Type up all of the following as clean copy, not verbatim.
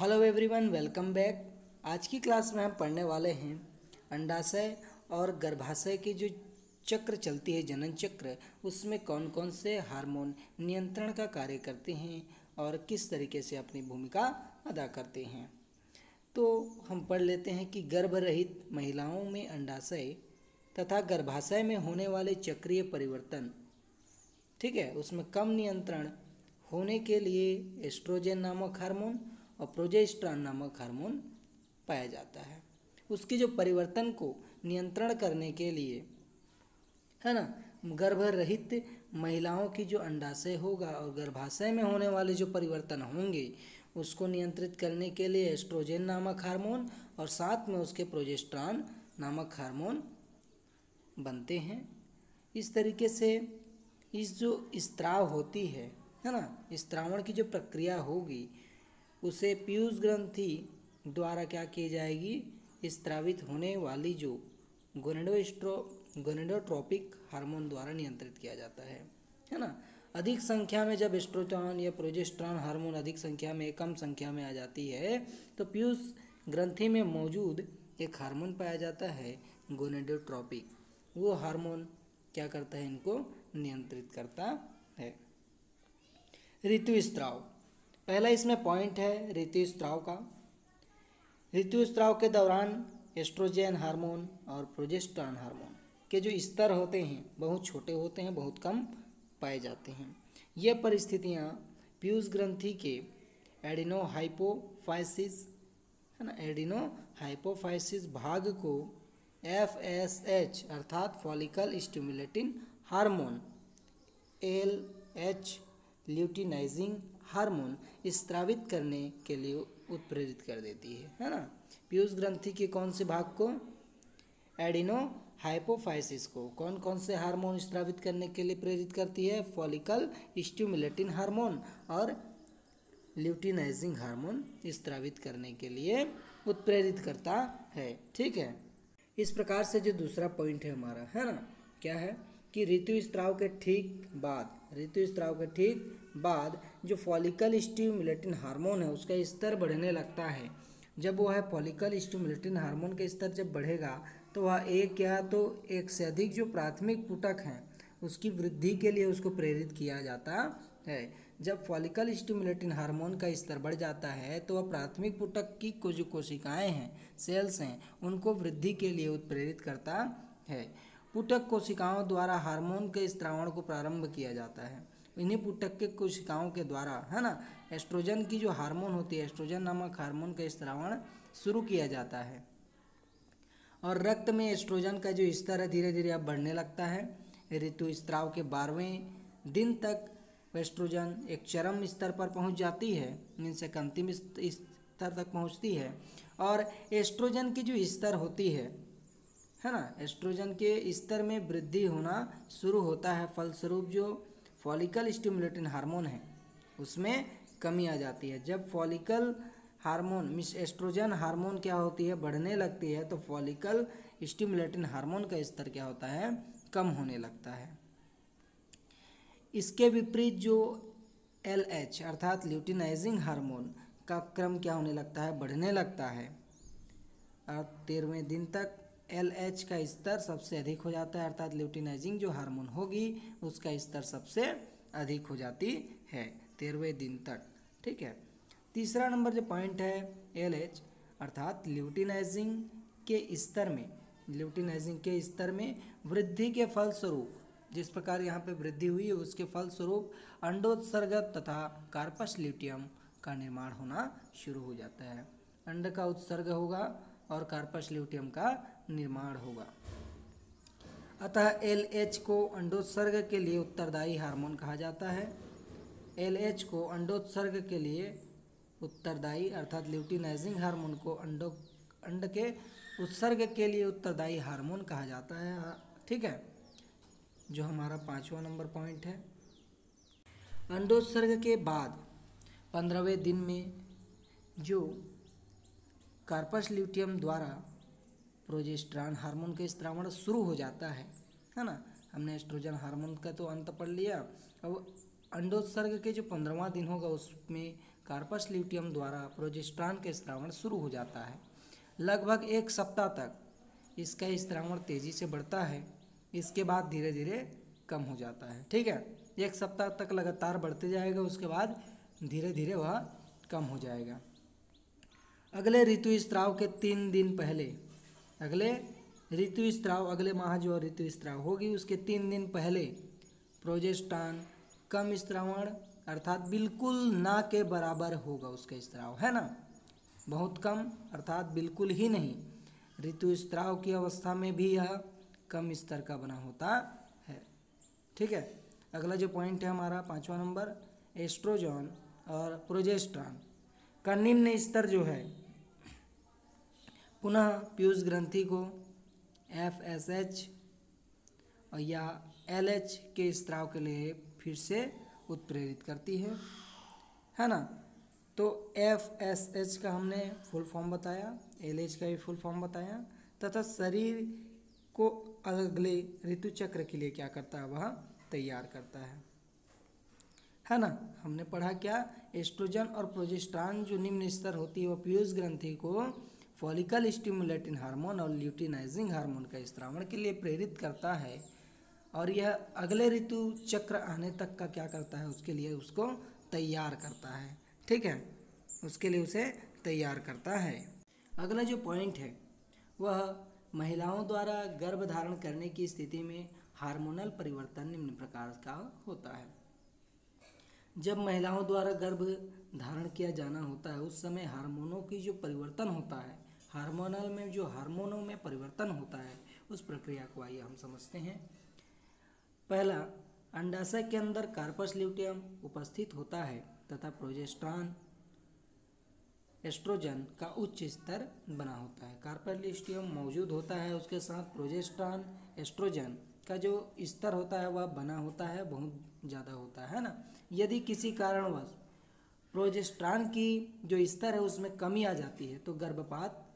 Hello everyone, welcome back. आज की class में हम पढ़ने वाले हैं अंडाशय और गर्भाशय की जो चक्र चलती है, जनन चक्र, उसमें कौन कौन से हार्मोन नियंत्रण का कार्य करते हैं और किस तरीके से अपनी भूमिका अदा करते हैं। तो हम पढ़ लेते हैं कि गर्भरहित महिलाओं में अंडाशय तथा गर्भाशय में होने वाले चक्रीय परिवर्तन, ठीक है, उसमें कम नियंत्रण होने के लिए एस्ट्रोजन नामक हार्मोन और प्रोजेस्टेरॉन नामक हार्मोन पाया जाता है। उसके जो परिवर्तन को नियंत्रण करने के लिए, है ना, गर्भरहित महिलाओं की जो अंडाशय होगा और गर्भाशय में होने वाले जो परिवर्तन होंगे उसको नियंत्रित करने के लिए एस्ट्रोजन नामक हार्मोन और साथ में उसके प्रोजेस्टेरॉन नामक हार्मोन बनते हैं। इस तरीके से इस जो स्त्राव होती है ना, स्त्रावण की जो प्रक्रिया होगी उसे पीयूष ग्रंथि द्वारा क्या की जाएगी, स्त्रावित होने वाली जो गोनेडोट्रोपिक हार्मोन द्वारा नियंत्रित किया जाता है ना। अधिक संख्या में जब एस्ट्रोजन या प्रोजेस्टेरॉन हार्मोन अधिक संख्या में कम संख्या में आ जाती है तो पीयूष ग्रंथि में मौजूद एक हार्मोन पाया जाता है गोनेडोट्रोपिक। वो हार्मोन क्या करता है, इनको नियंत्रित करता है। ऋतुस्राव, पहला इसमें पॉइंट है ऋतुस्राव का। ऋतुस्राव के दौरान एस्ट्रोजन हार्मोन और प्रोजेस्टेरॉन हार्मोन के जो स्तर होते हैं बहुत छोटे होते हैं, बहुत कम पाए जाते हैं। ये परिस्थितियाँ पीयूष ग्रंथि के एडिनोहाइपोफाइसिस, है ना, एडिनोहाइपोफाइसिस भाग को FSH अर्थात follicle stimulating hormone, LH luteinising hormone स्त्रावित करने के लिए उत्प्रेरित कर देती है ना। पीयूष ग्रंथि के कौन से भाग को, एडिनोहाइपोफाइसिस को कौन कौन से हार्मोन स्त्रावित करने के लिए प्रेरित करती है, फॉलिकल स्टिमुलेटिंग हार्मोन और ल्यूटिनाइजिंग हार्मोन स्त्रावित करने के लिए उत्प्रेरित करता है। ठीक है, इस प्रकार से जो दूसरा पॉइंट है हमारा, है ना, क्या है कि ऋतुस्राव के ठीक बाद जो फॉलिकल स्टिमुलेटिंग हार्मोन है उसका स्तर बढ़ने लगता है। जब वो है फॉलिकल स्टिमुलेटिंग हार्मोन का स्तर जब बढ़ेगा तो वह एक या तो एक से अधिक जो प्राथमिक पुटक हैं उसकी वृद्धि के लिए उसको प्रेरित किया जाता है। जब फॉलिकल स्टिमुलेटिंग हार्मोन का स्तर बढ़ जाता है तो वह प्राथमिक पुटक की जो कोशिकाएं हैं, सेल्स हैं, उनको वृद्धि के लिए उत्प्रेरित करता है। पुटक कोशिकाओं द्वारा हार्मोन के स्त्रावण को प्रारंभ किया जाता है। इन्हीं पुटक के कोशिकाओं के द्वारा, है ना, एस्ट्रोजन की जो हार्मोन होती है, एस्ट्रोजन नामक हार्मोन का स्त्रावण शुरू किया जाता है और रक्त में एस्ट्रोजन का जो स्तर है धीरे धीरे अब बढ़ने लगता है। ऋतुस्राव के 12वें दिन तक एस्ट्रोजन एक चरम स्तर पर पहुंच जाती है, मीन्स एक अंतिम स्तर तक पहुंचती है और एस्ट्रोजन की जो स्तर होती है ना, एस्ट्रोजन के स्तर में वृद्धि होना शुरू होता है। फलस्वरूप जो फॉलिकल स्टिमुलेटिंग हार्मोन है उसमें कमी आ जाती है। जब follicle hormone means oestrogen hormone क्या होती है, बढ़ने लगती है तो फॉलिकल स्टिमुलेटिंग हार्मोन का स्तर क्या होता है, कम होने लगता है। इसके विपरीत जो LH अर्थात ल्यूटिनाइजिंग हार्मोन का क्रम क्या होने लगता है, बढ़ने लगता है। और 13वें दिन तक LH का स्तर सबसे अधिक हो जाता है, अर्थात ल्यूटिनाइजिंग जो हार्मोन होगी उसका स्तर सबसे अधिक हो जाती है 13वें दिन तक। ठीक है, तीसरा नंबर जो पॉइंट है LH अर्थात ल्यूटिनाइजिंग के स्तर में वृद्धि के फलस्वरूप, जिस प्रकार यहाँ पे वृद्धि हुई है उसके फलस्वरूप अंडोत्सर्ग तथा कार्पस ल्यूटियम का निर्माण होना शुरू हो जाता है। अंड का उत्सर्ग होगा और कार्पस ल्यूटियम का निर्माण होगा। अतः LH को अंडोत्सर्ग के लिए उत्तरदायी हार्मोन कहा जाता है। LH को अंडोत्सर्ग के लिए उत्तरदायी अर्थात ल्यूटिनाइजिंग हार्मोन को अंड के उत्सर्ग के लिए उत्तरदायी हार्मोन कहा जाता है। ठीक है, जो हमारा 5वां नंबर पॉइंट है। अंडोत्सर्ग के बाद 15वें दिन में जो कार्पस ल्यूटियम द्वारा प्रोजेस्टेरॉन हार्मोन का स्त्रावण शुरू हो जाता है ना। हमने एस्ट्रोजन हार्मोन का तो अंत पढ़ लिया। अब अंडोत्सर्ग के जो 15वां दिन होगा उसमें कार्पस ल्यूटियम द्वारा प्रोजेस्टेरॉन का स्रावण शुरू हो जाता है। लगभग 1 सप्ताह तक इसका स्रावण तेजी से बढ़ता है, इसके बाद धीरे धीरे कम हो जाता है। ठीक है, 1 सप्ताह तक लगातार बढ़ते जाएगा, उसके बाद धीरे धीरे वह कम हो जाएगा। अगले ऋतुस्राव के 3 दिन पहले, अगले ऋतुस्राव, अगले माह जो ऋतुस्राव होगी उसके 3 दिन पहले प्रोजेस्टेरॉन कम स्रावण अर्थात बिल्कुल ना के बराबर होगा उसका स्राव, है ना, बहुत कम अर्थात बिल्कुल ही नहीं। ऋतुस्राव की अवस्था में भी यह कम स्तर का बना होता है। ठीक है, अगला जो पॉइंट है हमारा 5वां नंबर, एस्ट्रोजन और प्रोजेस्टेरॉन का निम्न स्तर जो है पुनः पीयूष ग्रंथि को FSH या LH के स्राव के लिए फिर से उत्प्रेरित करती है ना। तो FSH का हमने फुल फॉर्म बताया, LH का भी फुल फॉर्म बताया, तथा शरीर को अगले ऋतु चक्र के लिए क्या करता है, वह तैयार करता है ना। हमने पढ़ा क्या, एस्ट्रोजन और प्रोजेस्टेरॉन जो निम्न स्तर होती है वह पीयूष ग्रंथि को फॉलिकल स्टिमुलेटिंग हार्मोन और ल्यूटिनाइजिंग हार्मोन का स्रावण के लिए प्रेरित करता है, और यह अगले ऋतु चक्र आने तक का क्या करता है, उसके लिए उसको तैयार करता है। ठीक है, उसके लिए उसे तैयार करता है। अगला जो पॉइंट है वह महिलाओं द्वारा गर्भ धारण करने की स्थिति में हार्मोनल परिवर्तन निम्न प्रकार का होता है। जब महिलाओं द्वारा गर्भ धारण किया जाना होता है उस समय हार्मोनों की जो परिवर्तन होता है, हार्मोनल में जो हार्मोनों में परिवर्तन होता है, उस प्रक्रिया को आइए हम समझते हैं। पहला, अंडाशय के अंदर कार्पस ल्यूटियम उपस्थित होता है तथा प्रोजेस्टेरॉन एस्ट्रोजन का उच्च स्तर बना होता है। कार्पस ल्यूटियम मौजूद होता है, उसके साथ प्रोजेस्टेरॉन एस्ट्रोजन का जो स्तर होता है वह बना होता है, बहुत ज़्यादा होता है ना। यदि किसी कारणवश प्रोजेस्टेरॉन की जो स्तर है उसमें कमी आ जाती है तो गर्भपात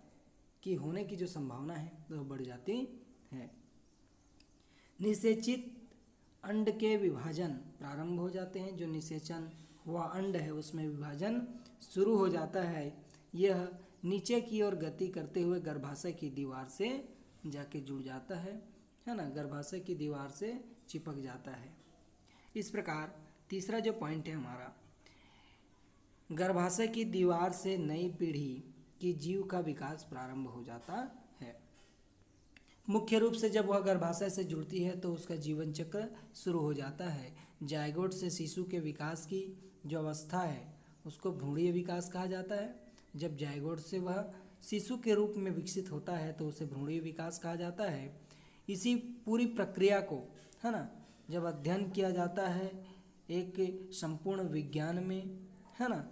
की होने की जो संभावना है वह बढ़ जाती है। निषेचित अंड के विभाजन प्रारंभ हो जाते हैं, जो निषेचन हुआ अंड है उसमें विभाजन शुरू हो जाता है। यह नीचे की ओर गति करते हुए गर्भाशय की दीवार से जाके जुड़ जाता है ना, गर्भाशय की दीवार से चिपक जाता है। इस प्रकार तीसरा जो पॉइंट है हमारा, गर्भाशय की दीवार से नई पीढ़ी की जीव का विकास प्रारंभ हो जाता है। मुख्य रूप से जब वह गर्भाशय से जुड़ती है तो उसका जीवन चक्र शुरू हो जाता है। जायगोट से शिशु के विकास की जो अवस्था है उसको भ्रूणीय विकास कहा जाता है। जब जायगोट से वह शिशु के रूप में विकसित होता है तो उसे भ्रूणीय विकास कहा जाता है। इसी पूरी प्रक्रिया को, है ना, जब अध्ययन किया जाता है एक संपूर्ण विज्ञान में, है ना,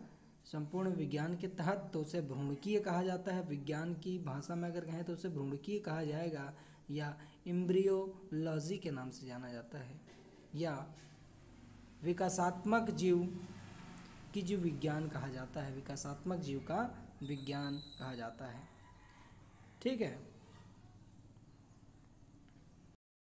संपूर्ण विज्ञान के तहत, तो उसे भ्रूणकीय कहा जाता है। विज्ञान की भाषा में अगर कहें तो उसे भ्रूणकीय कहा जाएगा या एम्ब्रियोलॉजी के नाम से जाना जाता है, या विकासात्मक जीव की जीव विज्ञान कहा जाता है, विकासात्मक जीव का विज्ञान कहा जाता है। ठीक है।